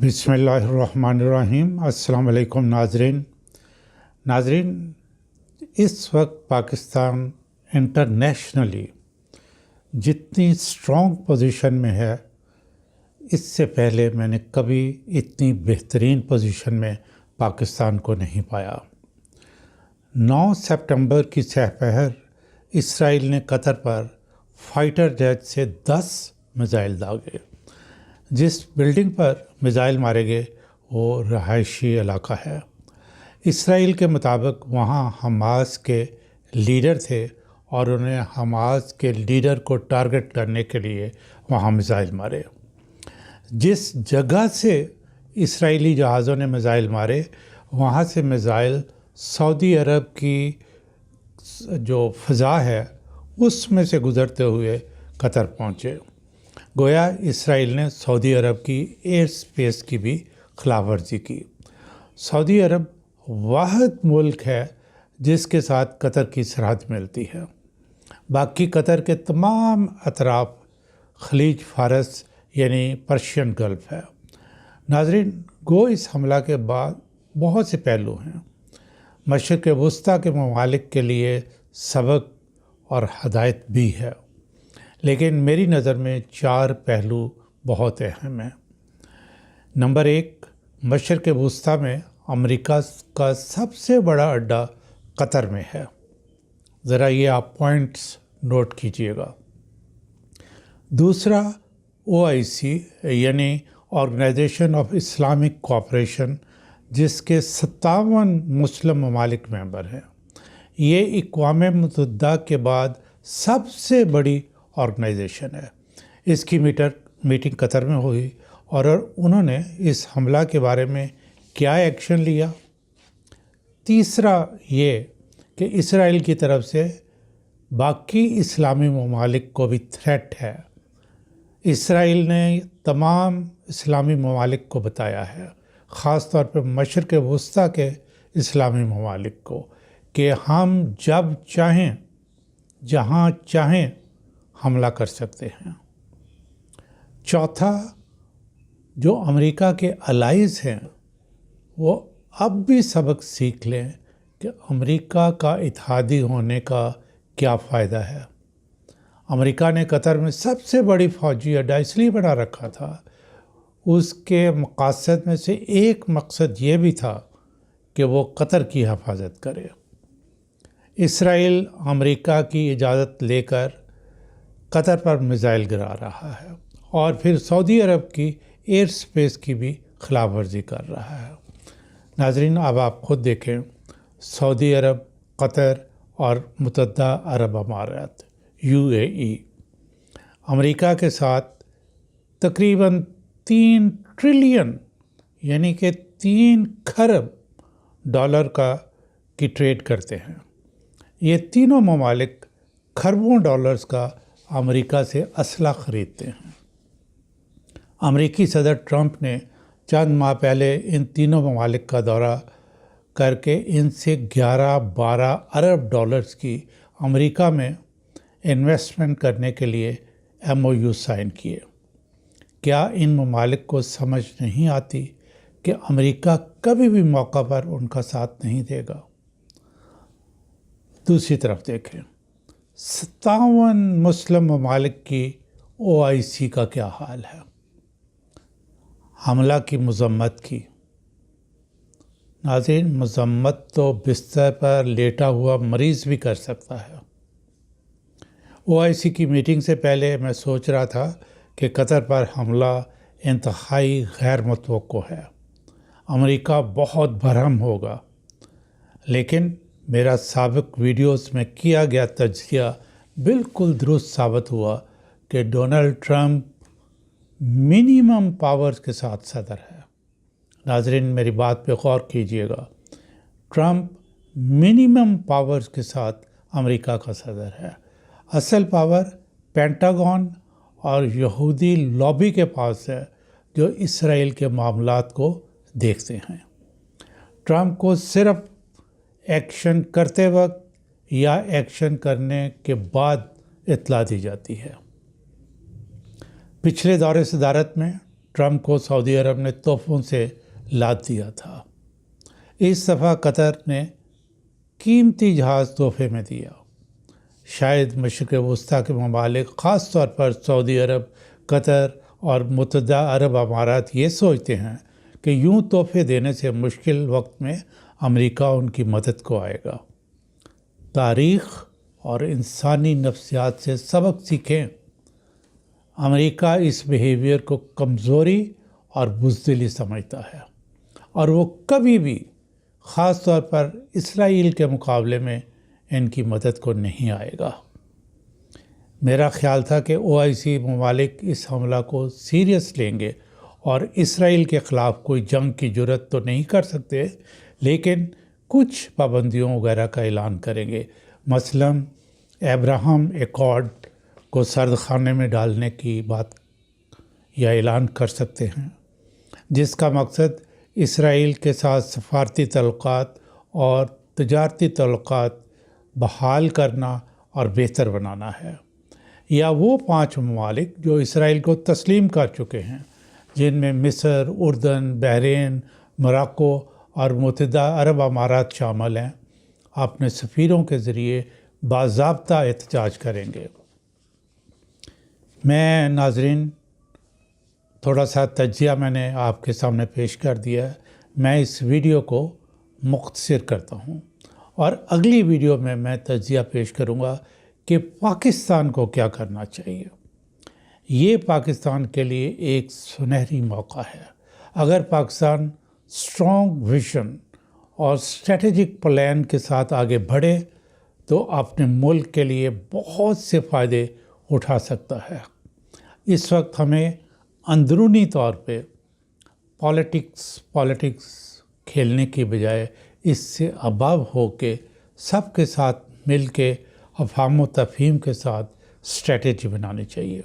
बिस्मिल्लाहिर्रहमानिर्रहीम। अस्सलाम वालेकुम नाजरीन, इस वक्त पाकिस्तान इंटरनेशनली जितनी स्ट्रॉन्ग पोजीशन में है, इससे पहले मैंने कभी इतनी बेहतरीन पोजीशन में पाकिस्तान को नहीं पाया। 9 सितंबर की सहपहर इसराइल ने कतर पर फाइटर जेट से 10 मिसाइल दागे। जिस बिल्डिंग पर मिसाइल मारे गए वो रहायशी इलाका है। इसराइल के मुताबिक वहाँ हमास के लीडर थे और उन्हें हमास के लीडर को टारगेट करने के लिए वहाँ मिसाइल मारे। जिस जगह से इसराइली जहाज़ों ने मिसाइल मारे, वहाँ से मिसाइल सऊदी अरब की जो फ़ज़ा है उसमें से गुज़रते हुए कतर पहुँचे। गोया इसराइल ने सऊदी अरब की एयर स्पेस की भी खिलाफ वर्जी की। सऊदी अरब वाहिद मुल्क है जिसके साथ कतर की सरहद मिलती है। बाकी कतर के तमाम अतराफ खलीज फारस यानी पर्शियन गल्फ़ है। नाज़रीन, गो इस हमला के बाद बहुत से पहलू हैं। मशरिक़ वस्ता के ममालिक के लिए सबक और हदायत भी है, लेकिन मेरी नज़र में 4 पहलू बहुत अहम हैं। नंबर 1, मशरिक़ वस्ता में अमेरिका का सबसे बड़ा अड्डा कतर में है। ज़रा ये आप पॉइंट्स नोट कीजिएगा। दूसरा, OIC यानी ऑर्गेनाइजेशन ऑफ इस्लामिक कोऑपरेशन, जिसके 57 मुस्लिम ममालिक मेंबर हैं। ये अक़वाम मुत्तहिदा के बाद सबसे बड़ी ऑर्गेनाइजेशन है। इसकी मीटिंग कतर में हुई और उन्होंने इस हमला के बारे में क्या एक्शन लिया। तीसरा ये कि इसराइल की तरफ से बाकी इस्लामी ममालिक को भी थ्रेट है। इसराइल ने तमाम इस्लामी ममालिक को बताया है, ख़ास तौर पर मशरिक़ वस्ता के इस्लामी ममालिक को, कि हम जब चाहें जहाँ चाहें हमला कर सकते हैं। चौथा, जो अमेरिका के अलाइज़ हैं वो अब भी सबक सीख लें कि अमेरिका का इत्तेहादी होने का क्या फ़ायदा है। अमेरिका ने कतर में सबसे बड़ी फ़ौजी अड्डा इसलिए बना रखा था, उसके मक़ासद में से एक मकसद ये भी था कि वो कतर की हिफाजत करे। इसराइल अमेरिका की इजाज़त लेकर कतर पर मिसाइल गिरा रहा है और फिर सऊदी अरब की एयर स्पेस की भी खिलाफ वर्जी कर रहा है। नाज़रीन, अब आप खुद देखें, सऊदी अरब, कतर और मुत्तहिदा अरब अमारात UAE अमेरिका के साथ तकरीबन 3 ट्रिलियन यानी कि 3 खरब डॉलर की ट्रेड करते हैं। ये तीनों ममालिक खरबों डॉलर्स का अमेरिका से असला ख़रीदते हैं। अमेरिकी सदर ट्रंप ने चंद माह पहले इन तीनों ममालिक का दौरा करके इनसे 11-12 अरब डॉलर्स की अमेरिका में इन्वेस्टमेंट करने के लिए MOU साइन किए। क्या इन ममालिक को समझ नहीं आती कि अमेरिका कभी भी मौका पर उनका साथ नहीं देगा? दूसरी तरफ देखें, 57 मुस्लिम ममालिक की OIC का क्या हाल है। हमला की मज़म्मत की। नाज़रीन, मज़म्मत तो बिस्तर पर लेटा हुआ मरीज़ भी कर सकता है। OIC की मीटिंग से पहले मैं सोच रहा था कि कतर पर हमला इंतहाई गैर मुतवक्को है, अमेरिका बहुत बरहम होगा, लेकिन मेरा साबिक वीडियोस में किया गया तज्ज़िया बिल्कुल दुरुस्त साबित हुआ कि डोनाल्ड ट्रंप मिनिमम पावर्स के साथ सदर है। नाज़रीन, मेरी बात पे गौर कीजिएगा, ट्रंप मिनिमम पावर्स के साथ अमेरिका का सदर है। असल पावर पेंटागन और यहूदी लॉबी के पास है, जो इसराइल के मामलात को देखते हैं। ट्रंप को सिर्फ एक्शन करते वक्त या एक्शन करने के बाद इत्तला दी जाती है। पिछले दौरे सदारत में ٹرمپ کو سعودی عرب نے تحفوں سے لاد دیا تھا۔ اس دفعہ قطر نے قیمتی جہاز تحفے میں دیا۔ شاید مشرق وسطیٰ کے ممالک، خاص طور پر سعودی عرب، قطر اور متحدہ عرب امارات یہ سوچتے ہیں کہ یوں تحفے دینے سے مشکل وقت میں امریکہ ان کی مدد کو آئے گا۔ تاریخ اور انسانی نفسیات سے سبق سیکھیں۔ امریکہ اس بیہیویئر کو کمزوری اور بزدلی سمجھتا ہے، اور وہ کبھی بھی، خاص طور پر اسرائیل کے مقابلے میں، ان کی مدد کو نہیں آئے گا۔ میرا خیال تھا کہ OIC ممالک اس حملہ کو سیریس لیں گے اور اسرائیل کے خلاف کوئی جنگ کی جرات تو نہیں کر سکتے، لیکن کچھ پابندیوں وغیرہ کا اعلان کریں گے۔ مثلاً ابراہم ایکارڈ کو سرد خانے میں ڈالنے کی بات یا اعلان کر سکتے ہیں، جس کا مقصد اسرائیل کے ساتھ سفارتی تعلقات اور تجارتی تعلقات بحال کرنا اور بہتر بنانا ہے۔ یا وہ 5 ممالک جو اسرائیل کو تسلیم کر چکے ہیں، جن میں مصر، اردن، بحرین، موراکو اور متحدہ عرب امارات شامل ہیں، اپنے سفیروں کے ذریعے باضابطہ احتجاج کریں گے۔ میں ناظرین تھوڑا سا تجزیہ میں نے آپ کے سامنے پیش کر دیا ہے۔ میں اس ویڈیو کو مختصر کرتا ہوں، اور اگلی ویڈیو میں میں تجزیہ پیش کروں گا کہ پاکستان کو کیا کرنا چاہیے۔ یہ پاکستان کے لیے ایک سنہری موقع ہے۔ اگر پاکستان اسٹرانگ ویژن اور اسٹریٹجک پلان کے ساتھ آگے بڑھے تو اپنے ملک کے لیے بہت سے فائدے اٹھا سکتا ہے۔ اس وقت ہمیں اندرونی طور پہ پالیٹکس کھیلنے کی بجائے اس سے اباب ہو کے سب کے ساتھ مل کے افہام و تفہیم کے ساتھ اسٹریٹجی بنانی چاہیے۔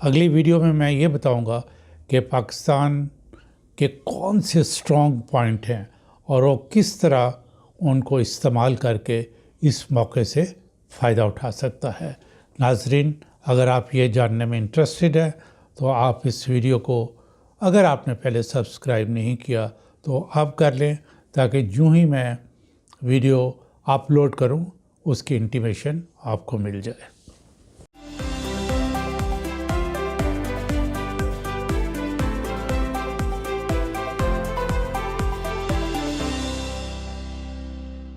اگلی ویڈیو میں میں یہ بتاؤں گا کہ پاکستان کے کون سے اسٹرانگ پوائنٹ ہیں اور وہ کس طرح ان کو استعمال کر کے اس موقع سے فائدہ اٹھا سکتا ہے۔ ناظرین، اگر آپ یہ جاننے میں انٹرسٹڈ ہیں تو آپ اس ویڈیو کو، اگر آپ نے پہلے سبسکرائب نہیں کیا تو آپ کر لیں، تاکہ جو ہی میں ویڈیو اپلوڈ کروں اس کی انٹیمیشن آپ کو مل جائے۔